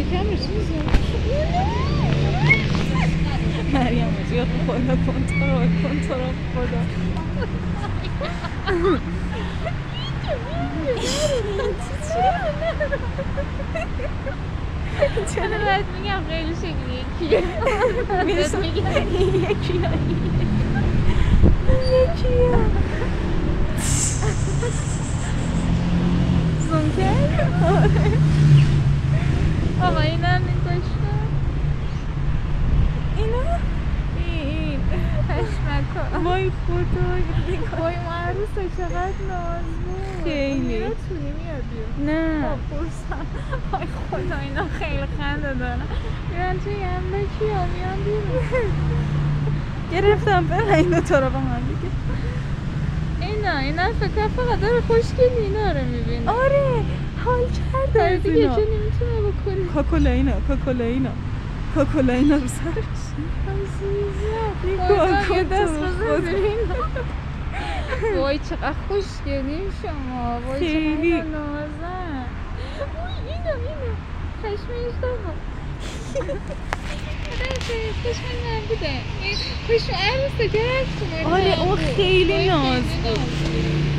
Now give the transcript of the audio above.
شکمش چیزه مریم باشی خدا کنترل خدا چرا باید میگم خیلی شکلی یکیه میگم یکیه زوم کرد؟ آقا این هم نگاشته اینا؟ این پشمکا وای خدا وای معروسه چقدر نازه خیلی میرا طولی میاد بیرون نه پرسم وای خدا اینا خیلی خنده دارن میرن توی اندکی ها میان بیرون گرفتم بره اینو تو رو با من دیگه اینا فکر فقط داره خوشگلی اینا رو میبینه آره حال کرده از دیگه اینا چه نمیتونه بکنی کاکولاینا رو سرش خدا یه دست بزن اینا وای چقدر خوشگلی شما وای خیلی چقدر نازن وای اینو خشمش دارم خشم نبوده خشم عروسه گرفتونه آره اون خیلی ناز بود